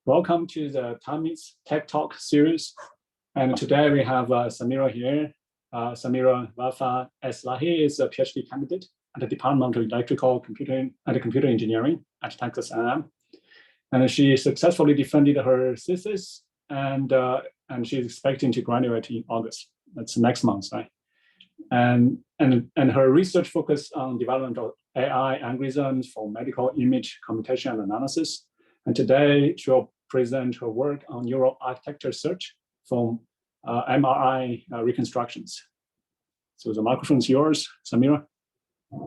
Welcome to the TAMIDS Tech Talk series. And today we have Samira here. Samira Vafay Eslahi is a PhD candidate at the Department of Electrical Computing and Computer Engineering at Texas A&M. And she successfully defended her thesis, and she's expecting to graduate in August. That's next month, right? And her research focused on development of AI algorithms for medical image computation and analysis. And today she'll present her work on neural architecture search from MRI reconstructions. So the microphone is yours, Samira.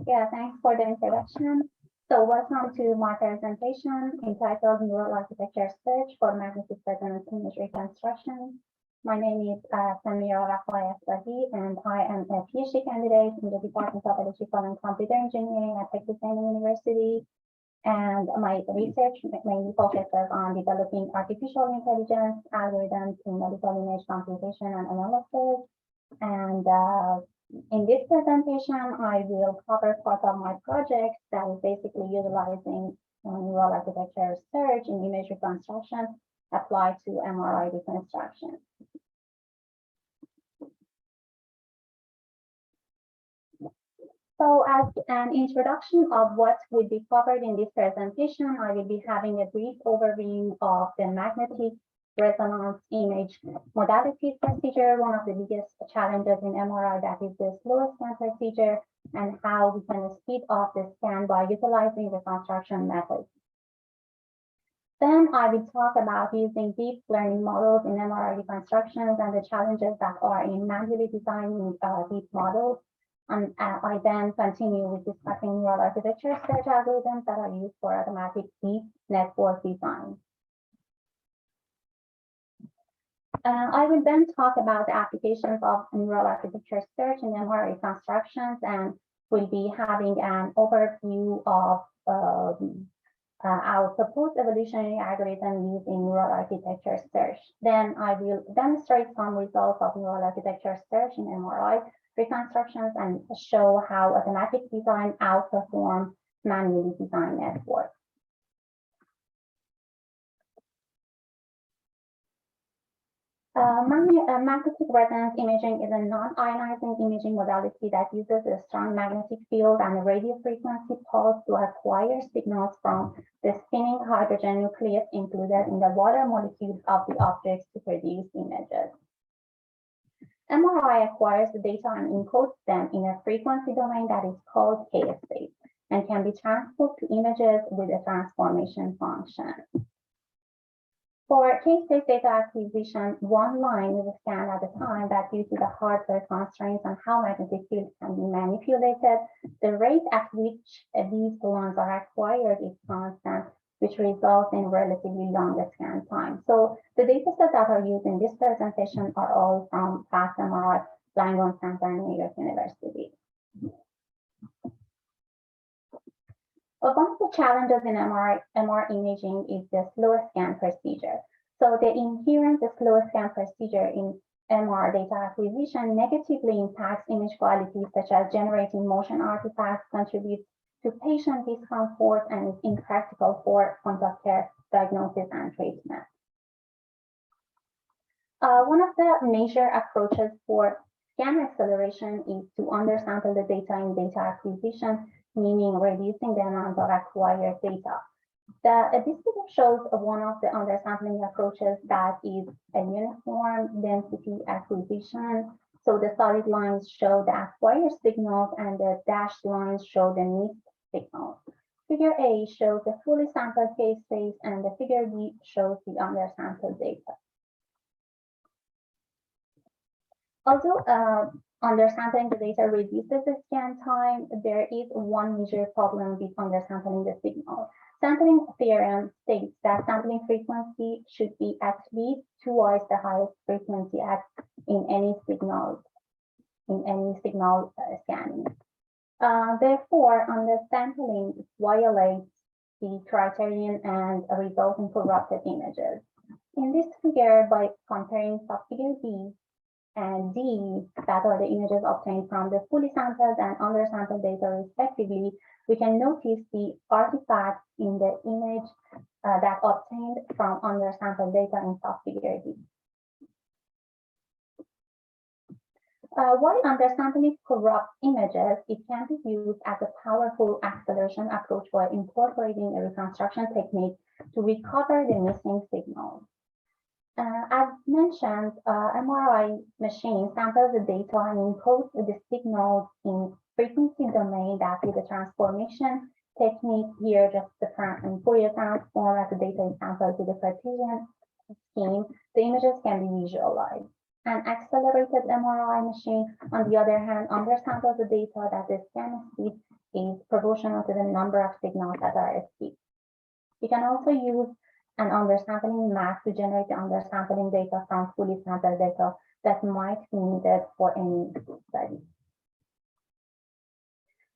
Yeah, thanks for the introduction. So welcome to my presentation entitled Neural Architecture Search for Magnetic Resonance Image Reconstruction. My name is Samira Vafay Eslahi, and I am a PhD candidate in the Department of Electrical and Computer Engineering at Texas A&M University. And my research mainly focuses on developing artificial intelligence algorithms in medical image computation and analysis. And in this presentation, I will cover part of my project that is basically utilizing neural architecture search in image reconstruction applied to MRI reconstruction. So as an introduction of what will be covered in this presentation, I will be having a brief overview of the magnetic resonance image modalities procedure, one of the biggest challenges in MRI, that is the slow scan procedure, and how we can speed up the scan by utilizing reconstruction methods. Then I will talk about using deep learning models in MRI reconstructions and the challenges that are in manually designing deep models. And I then continue with discussing neural architecture search algorithms that are used for automatic deep network design. I will then talk about the applications of neural architecture search in MRI reconstructions, and will be having an overview of our proposed evolutionary algorithm using neural architecture search. Then I will demonstrate some results of neural architecture search in MRI reconstructions and show how automatic design outperforms manually designed networks. Magnetic resonance imaging is a non-ionizing imaging modality that uses a strong magnetic field and a radio frequency pulse to acquire signals from the spinning hydrogen nucleus included in the water molecules of the objects to produce images. MRI acquires the data and encodes them in a frequency domain that is called K-space and can be transposed to images with a transformation function. For K-space data acquisition, one line is scanned at a time, that due to the hardware constraints on how magnetic fields can be manipulated, the rate at which these lines are acquired is constant, which results in relatively longer scan time. So the datasets that are used in this presentation are all from past MRI, Langone Center, and New York University. One of the challenges in MR imaging is the slow scan procedure. So the inherent slow scan procedure in MR data acquisition negatively impacts image quality, such as generating motion artifacts, contributes to patient discomfort, and is impractical for point-of-care diagnosis and treatment. One of the major approaches for scan acceleration is to undersample the data in data acquisition, meaning reducing the amount of acquired data. This figure shows one of the undersampling approaches, that is a uniform density acquisition. So the solid lines show the acquired signals and the dashed lines show the mixed signals. Figure A shows the fully sampled K-space, and the figure B shows the undersampled data. Although undersampling the data reduces the scan time, there is one major problem with undersampling the signal. Sampling theorem states that sampling frequency should be at least twice the highest frequency in any signal scanning. Therefore, undersampling violates the criterion and results in corrupted images. In this figure, by comparing subfigure B and D, that are the images obtained from the fully sampled and undersampled data respectively, we can notice the artifacts in the image that obtained from undersampled data in subfigure D. While undersampling corrupts images, it can be used as a powerful acceleration approach by incorporating a reconstruction technique to recover the missing signals. As mentioned, MRI machine samples the data and encodes the signals in frequency domain that with the transformation technique here, just the Fourier transform as the data is sampled to the Cartesian scheme, the images can be visualized. An accelerated MRI machine, on the other hand, undersamples the data that the scan speed is proportional to the number of signals that are skipped. We can also use an undersampling mask to generate the undersampling data from fully sampled data that might be needed for any study.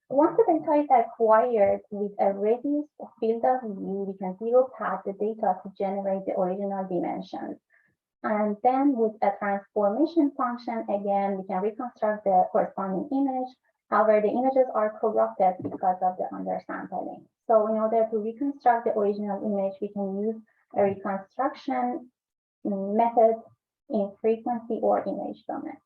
Once the data is acquired with a reduced field of view, we can zero pad the data to generate the original dimensions. And then with a transformation function, again, we can reconstruct the corresponding image. However, the images are corrupted because of the undersampling. So in order to reconstruct the original image, we can use a reconstruction method in frequency or image domain.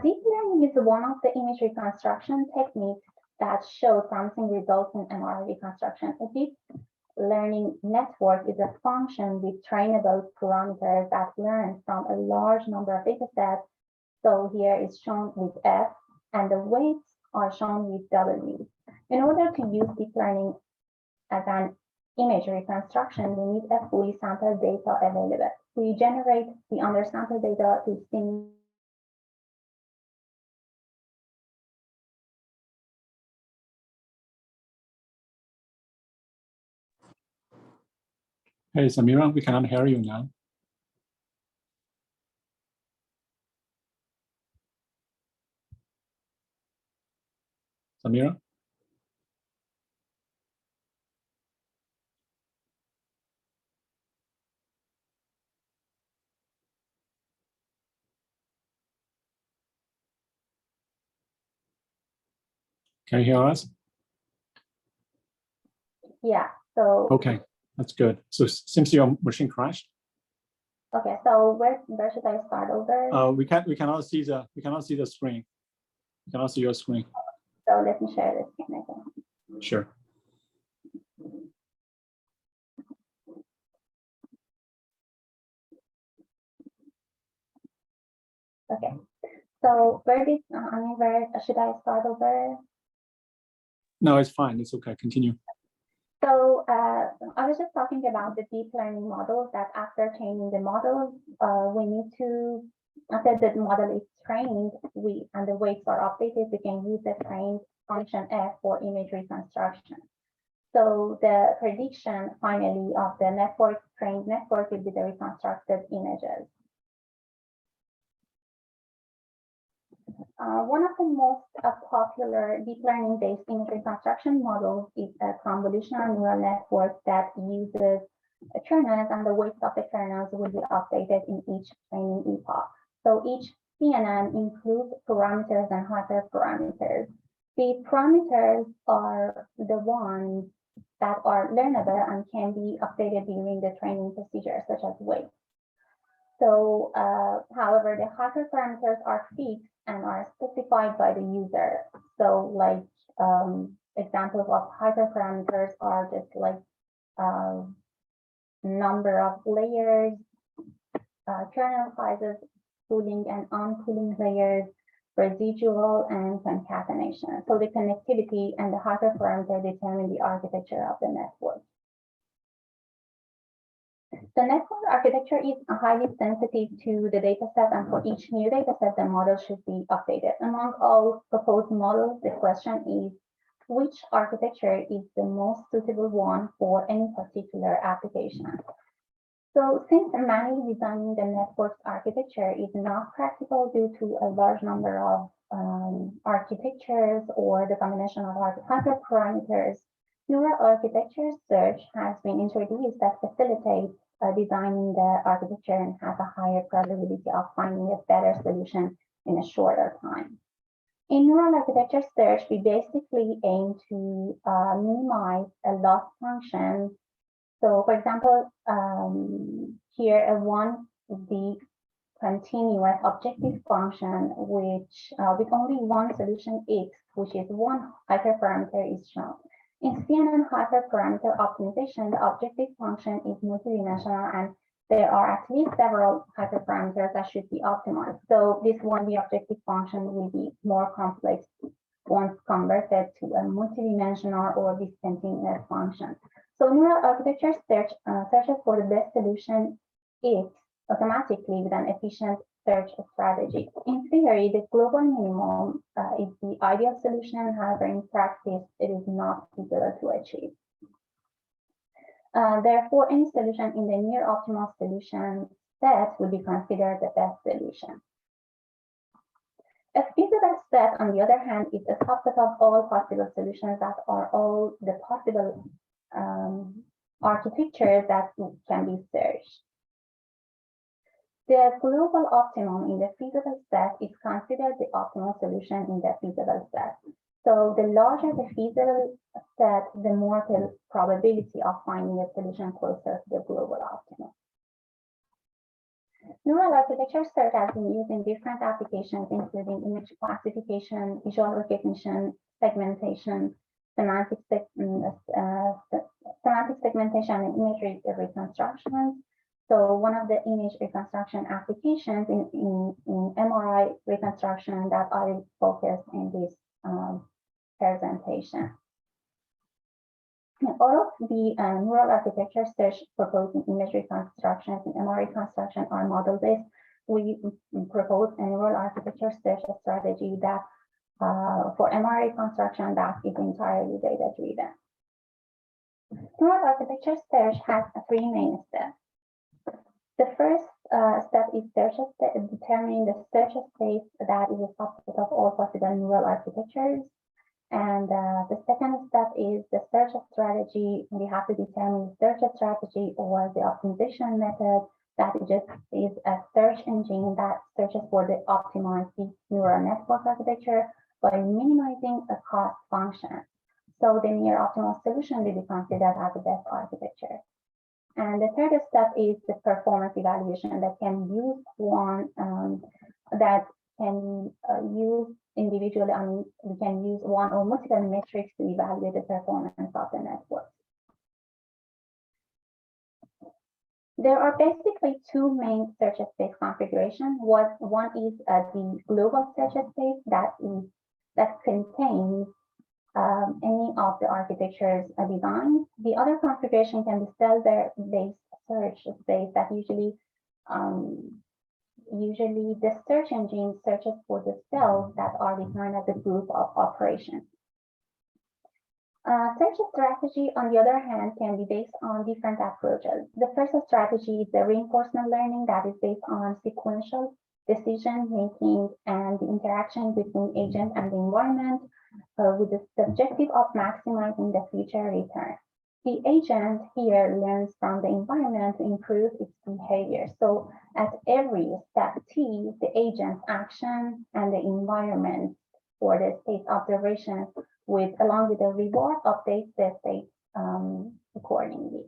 Deep learning is one of the image reconstruction techniques that show promising results in MRI reconstruction. A deep learning network is a function with trainable parameters that learn from a large number of data sets. So here is shown with F, and the weights are shown with W. In order to use deep learning as an image reconstruction, we need a fully sampled data available. We generate the undersampled data to simulate. Hey, Samira, we cannot hear you now. Samira? Can you hear us? Yeah, so. Okay, that's good. So seems your machine crashed. Okay, so where should I start over? We cannot see the screen. We cannot see your screen. So let me share this screen again. Sure. Okay, so where should I start over? No, it's fine. It's okay. Continue. So I was just talking about the deep learning models that after training the models, we need to, after the model is trained, and the weights are updated, we can use the trained function F for image reconstruction. So the prediction finally of the trained network will be the reconstructed images. One of the most popular deep learning-based image reconstruction models is a convolutional neural network that uses kernels, and the weights of the kernels will be updated in each training epoch. So each CNN includes parameters and hyperparameters. The parameters are the ones that are learnable and can be updated during the training procedure, such as weight. So, however, the hyperparameters are fixed and are specified by the user. So, like examples of hyperparameters are just like number of layers, kernel sizes, cooling and uncooling layers, residual, and concatenation. So the connectivity and the hyperparameter determine the architecture of the network. The network architecture is highly sensitive to the dataset, and for each new dataset, the model should be updated. Among all proposed models, the question is, which architecture is the most suitable one for any particular application? So since manually designing the network's architecture is not practical due to a large number of architectures or the combination of hyperparameters, neural architecture search has been introduced that facilitates designing the architecture and has a higher probability of finding a better solution in a shorter time. In neural architecture search, we basically aim to minimize a loss function. So, for example, here the continuous objective function, which with only one solution x, which is one hyperparameter, is shown. In CNN hyperparameter optimization, the objective function is multidimensional, and there are at least several hyperparameters that should be optimized. So this one, the objective function, will be more complex once converted to a multidimensional or discontinuous function. So neural architecture search searches for the best solution X automatically with an efficient search strategy. In theory, the global minimum is the ideal solution. However, in practice, it is not feasible to achieve. Therefore, any solution in the near optimal solution set will be considered the best solution. A feasible set, on the other hand, is a subset of all possible solutions that are all the possible architectures that can be searched. The global optimum in the feasible set is considered the optimal solution in the feasible set. So the larger the feasible set, the more the probability of finding a solution closer to the global optimum. Neural architecture search has been used in different applications, including image classification, visual recognition, segmentation, semantic segmentation, and image reconstructions. So one of the image reconstruction applications in MRI reconstruction that I will focus in this presentation. All of the neural architecture search proposed in image reconstructions and MRI reconstruction are model-based. We propose a neural architecture search strategy that for MRI reconstruction that is entirely data-driven. Neural architecture search has three main steps. The first step is determining the search space that is a subset of all possible neural architectures. And the second step is the search strategy. We have to determine the search strategy or the optimization method that is a search engine that searches for the optimized neural network architecture by minimizing a cost function. So the near optimal solution will be considered as the best architecture. And the third step is the performance evaluation that can use use individually. I mean, we can use one or multiple metrics to evaluate the performance of the network. There are basically two main search space configurations. One is the global search space that contains any of the architecture's designs. The other configuration can be cell-based search space that usually the search engine searches for the cells that are defined as a group of operations. Search strategy, on the other hand, can be based on different approaches. The first strategy is the reinforcement learning that is based on sequential decision making and the interaction between agent and the environment with the objective of maximizing the future return. The agent here learns from the environment to improve its behavior. So at every step T, the agent's action and the environment for the state observation along with the reward updates the state accordingly.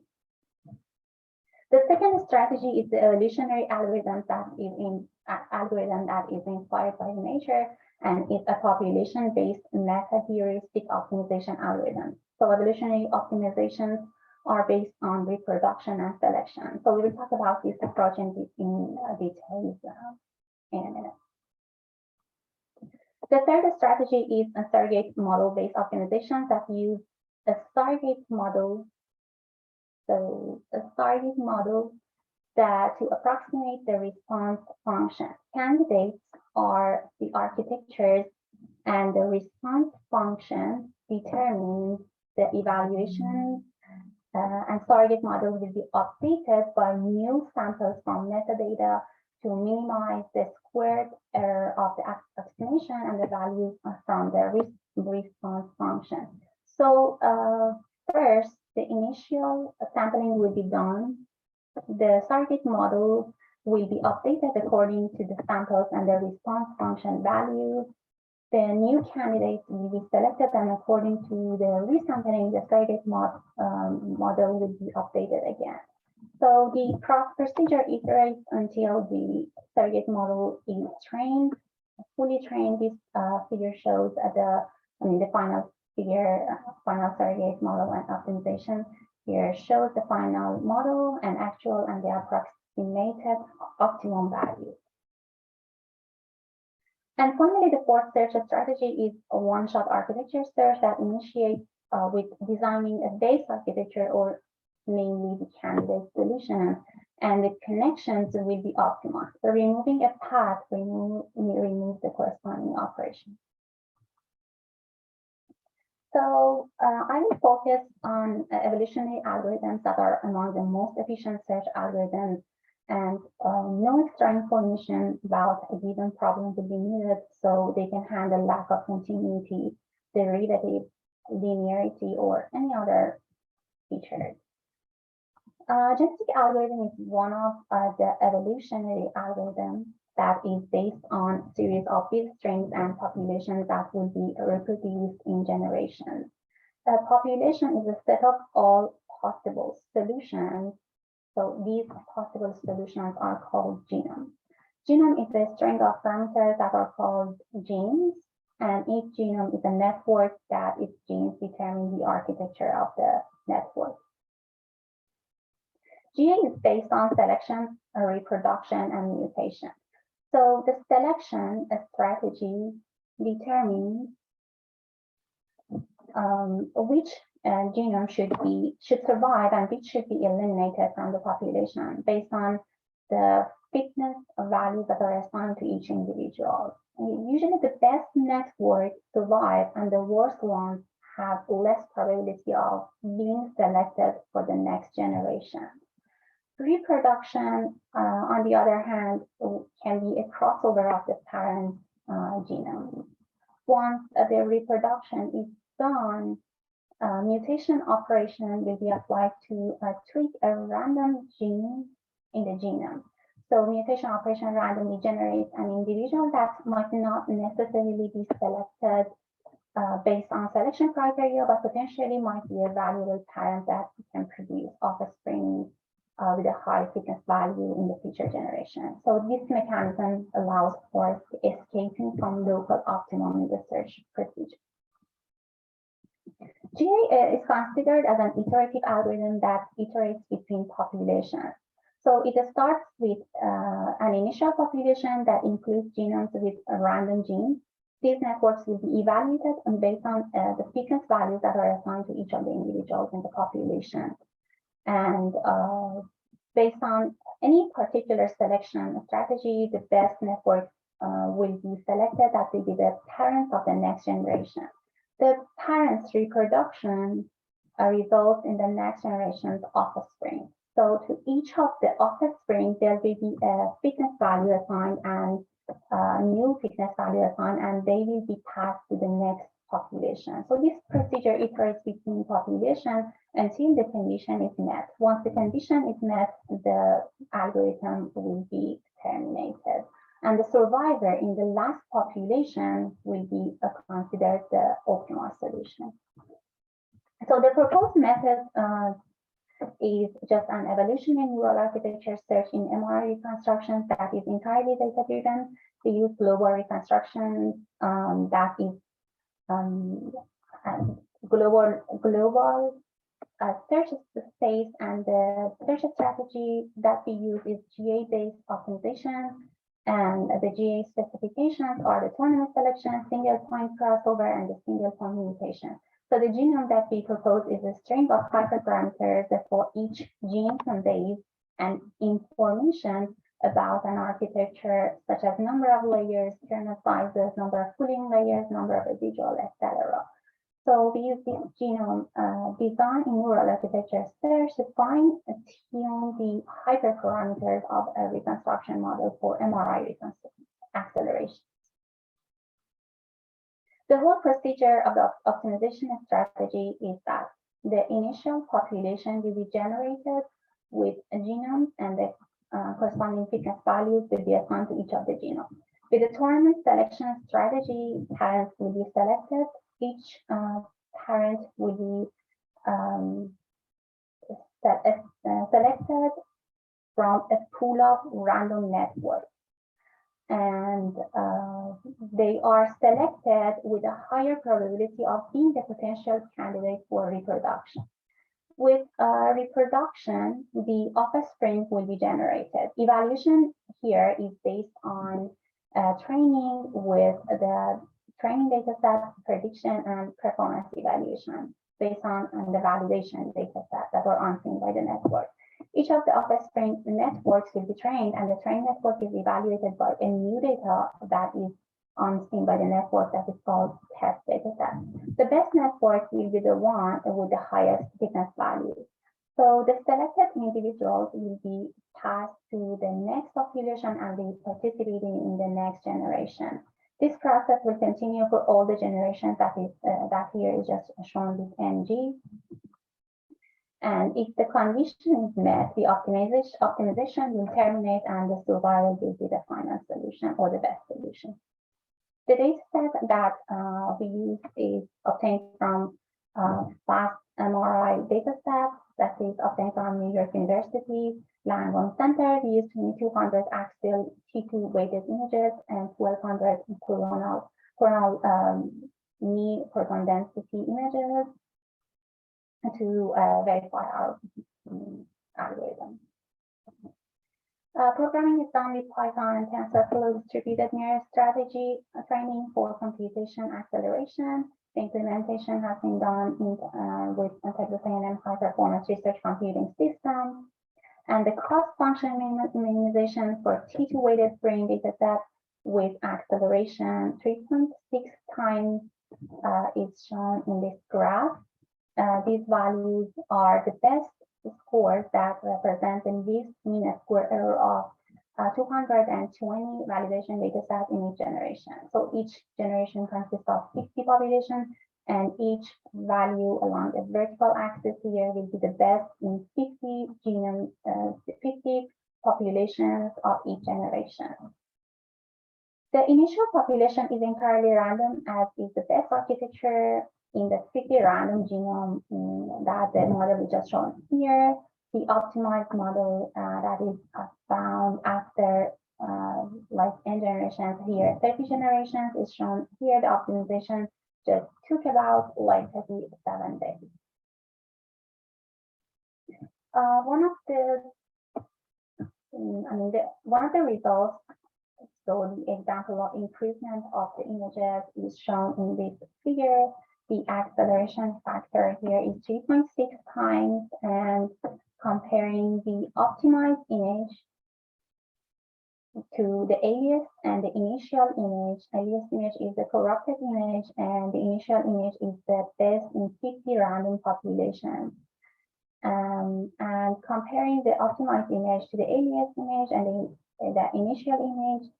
The second strategy is the evolutionary algorithm that is inspired by nature and is a population-based meta-heuristic optimization algorithm. So evolutionary optimizations are based on reproduction and selection. So we will talk about this approach in details in a minute. The third strategy is a surrogate model-based optimization that use a surrogate model. So a surrogate model that to approximate the response function. Candidates are the architectures, and the response function determines the evaluation, and surrogate models will be updated by new samples from metadata to minimize the squared error of the approximation and the values from the response function. So first, the initial sampling will be done. The surrogate model will be updated according to the samples and the response function values. The new candidates will be selected, and according to the resampling, the surrogate model will be updated again. So the procedure iterates until the surrogate model is trained, fully trained. This figure shows the final figure, final surrogate model and optimization. Here shows the final model and actual and the approximated optimum value. And finally, the fourth search strategy is a one-shot architecture search that initiates with designing a base architecture, or namely the candidate solution, and the connections will be optimized. So removing a path removes the corresponding operation. So I will focus on evolutionary algorithms that are among the most efficient search algorithms, and no extra information about a given problem will be needed, so they can handle lack of continuity, derivative, linearity, or any other features. Genetic algorithm is one of the evolutionary algorithms that is based on series of bit strings and populations that will be reproduced in generations. A population is a set of all possible solutions. So these possible solutions are called genome. Genome is a string of parameters that are called genes, and each genome is a network that its genes determine the architecture of the network. GA is based on selection, reproduction, and mutation. So the selection strategy determines which genome should survive and which should be eliminated from the population based on the fitness values that are assigned to each individual. Usually the best network survive and the worst ones have less probability of being selected for the next generation. Reproduction, on the other hand, can be a crossover of the parent genome. Once the reproduction is done, mutation operation will be applied to tweak a random gene in the genome. So mutation operation randomly generates an individual that might not necessarily be selected based on selection criteria, but potentially might be a valuable parent that can produce offspring with a high fitness value in the future generation. So this mechanism allows for escaping from local optimum in the search procedure. GA is considered as an iterative algorithm that iterates between populations. So it starts with an initial population that includes genomes with random genes. These networks will be evaluated and based on the fitness values that are assigned to each of the individuals in the population. And based on any particular selection strategy, the best network will be selected that will be the parents of the next generation. The parents' reproduction results in the next generation's offspring. So to each of the offspring, there will be a fitness value assigned and a new fitness value assigned, and they will be passed to the next population. So this procedure iterates between populations until the condition is met. Once the condition is met, the algorithm will be terminated. And the survivor in the last population will be considered the optimal solution. So the proposed method is just an evolutionary neural architecture search in MRI reconstructions that is entirely data-driven. We use global reconstructions that is global search space, and the search strategy that we use is GA-based optimization, and the GA specifications are the tournament selection, single point crossover, and the single point mutation. So the genome that we propose is a string of hyperparameters that for each gene conveys an information about an architecture, such as number of layers, kernel sizes, number of pooling layers, number of residual, etc. So we use this genome design in neural architecture search to fine-tune the hyperparameters of a reconstruction model for MRI reconstruction acceleration. The whole procedure of the optimization strategy is that the initial population will be generated with genomes, and the corresponding fitness values will be assigned to each of the genomes. With the tournament selection strategy, parents will be selected. Each parent will be selected from a pool of random networks. And they are selected with a higher probability of being a potential candidate for reproduction. With reproduction, the offspring will be generated. Evaluation here is based on training with the training data set, prediction, and performance evaluation based on the validation data set that are unseen by the network. Each of the offspring networks will be trained, and the trained network is evaluated by a new data that is unseen by the network that is called test data set. The best network will be the one with the highest fitness value. So the selected individuals will be passed to the next population and be participating in the next generation. This process will continue for all the generations that here is just shown with NG. And if the condition is met, the optimization will terminate and the survival will be the final solution or the best solution. The data set that we use is obtained from fast MRI data set that is obtained from New York University, Langone Center. We use 2,200 axial T2 weighted images and 1,200 coronal knee proton density images to verify our algorithm. Programming is done with Python and TensorFlow distributed neural strategy training for computation acceleration. The implementation has been done with Untitled and high performance research computing systems. And the cost function minimization for T2 weighted brain data set with acceleration 3.6 times is shown in this graph. These values are the best scores that represent the least mean square error of 220 validation data sets in each generation. So each generation consists of 60 populations, and each value along the vertical axis here will be the best in 50 populations of each generation. The initial population is entirely random, as is the best architecture in the 50 random genome that the model is just shown here. The optimized model that is found after like n generations here, 30 generations is shown here. The optimization just took about like 37 days. One of the results, so the example of improvement of the images is shown in this figure. The acceleration factor here is 3.6 times, and comparing the optimized image to the alias and the initial image. Alias image is the corrupted image, and the initial image is the best in 50 random populations. And comparing the optimized image to the alias image and the initial image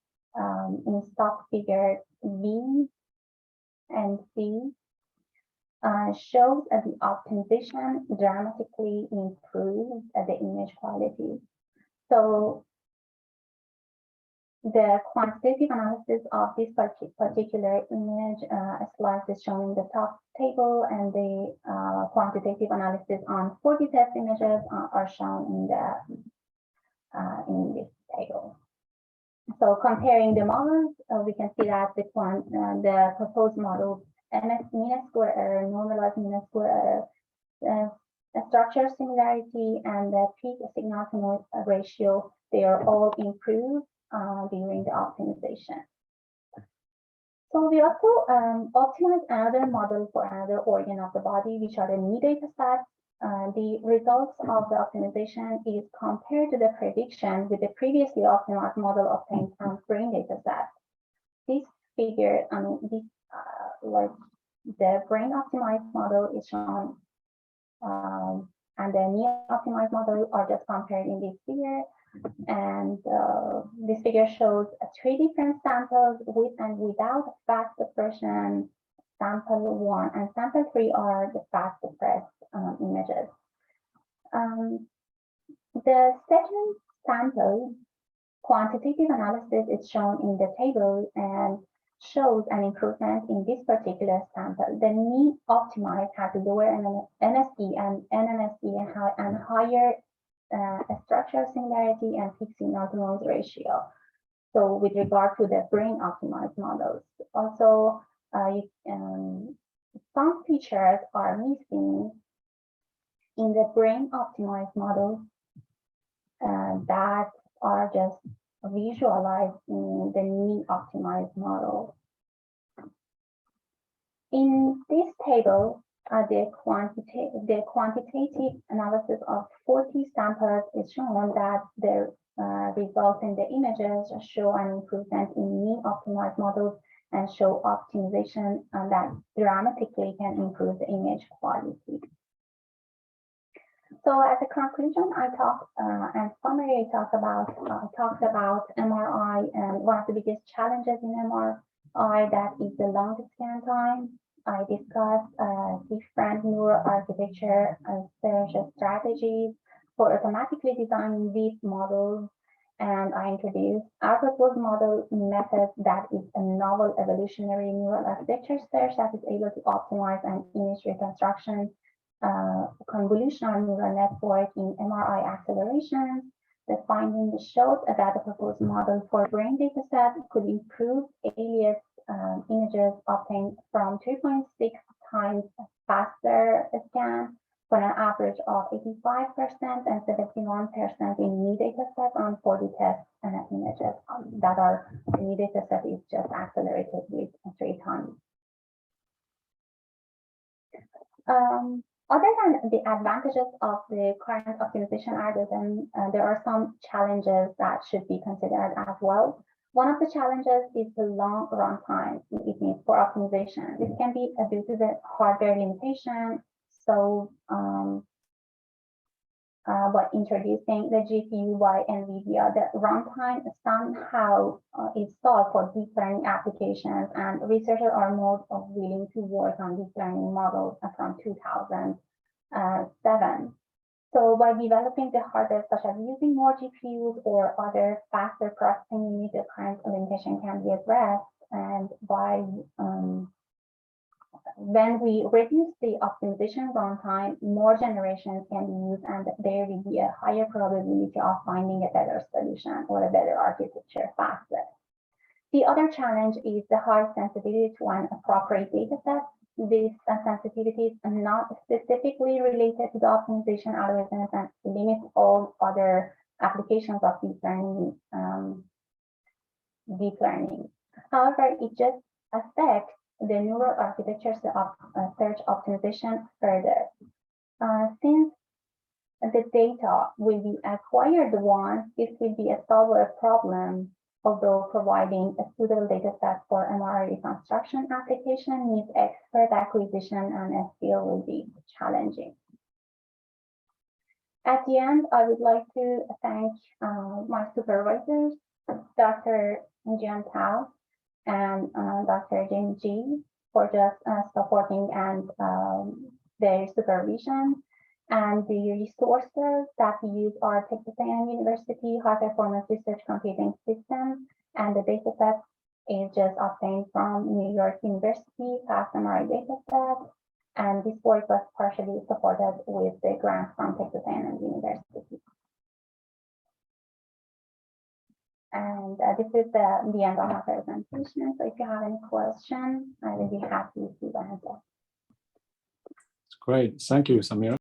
in stock figure B and C shows that the optimization dramatically improves the image quality. So the quantitative analysis of this particular image slice is shown in the top table, and the quantitative analysis on 40 test images are shown in this table. So comparing the models, we can see that the proposed model mean square error, normalized mean square error, structure similarity, and the peak signal to noise ratio, they are all improved during the optimization. So we also optimized another model for another organ of the body, which are the knee data sets. The results of the optimization is compared to the prediction with the previously optimized model obtained from brain data set. This figure, like the brain optimized model is shown, and the knee optimized model are just compared in this figure. And this figure shows 3 different samples with and without fast suppression. Sample 1 and sample 3 are the fast suppressed images. The second sample quantitative analysis is shown in the table and shows an improvement in this particular sample. The mean optimized has lower NSE and NNSE and higher structural similarity and fixed signal-to-noise ratio. So with regard to the brain optimized models, also some features are missing in the brain optimized models that are just visualized in the knee optimized model. In this table, the quantitative analysis of 40 samples is shown that the results in the images show an improvement in knee optimized models and show optimization that dramatically can improve the image quality. So as a conclusion, I talked and summary talked about MRI, and one of the biggest challenges in MRI, that is the long scan time. I discussed different neural architecture and search strategies for automatically designing these models, and I introduced AlbertWorld model method that is a novel evolutionary neural architecture search that is able to optimize an image reconstruction convolutional neural network in MRI accelerations. The findings showed that the proposed model for brain dataset could improve alias images obtained from 2.6 times faster scan for an average of 85% and 71% in knee dataset on 40 test images that are the knee dataset is just accelerated with 3 times. Other than the advantages of the current optimization algorithm, there are some challenges that should be considered as well. One of the challenges is the long runtime it needs for optimization. This can be due to the hardware limitation. So by introducing the GPU by NVIDIA, the runtime somehow is solved for deep learning applications, and researchers are more willing to work on deep learning models from 2007. So by developing the hardware, such as using more GPUs or other faster processing units, the current limitation can be addressed. And by when we reduce the optimization runtime, more generations can be used, and there will be a higher probability of finding a better solution or a better architecture faster. The other challenge is the high sensitivity to an appropriate data set. These sensitivities are not specifically related to the optimization algorithms and limit all other applications of deep learning. However, it just affects the neural architectures of search optimization further. Since the data will be acquired once, this will be a solver problem, although providing a suitable data set for MRI reconstruction application needs expert acquisition and still will be challenging. At the end, I would like to thank my supervisors, Dr. Jian Tao and Dr. Jin Ji, for just supporting and their supervision, and the resources that we use are Texas A&M University High Performance Research Computing System, and the dataset is just obtained from New York University past MRI dataset, and this work was partially supported with the grant from Texas A&M University. And this is the end of my presentation. So if you have any questions, I will be happy to answer. Great, thank you, Samira.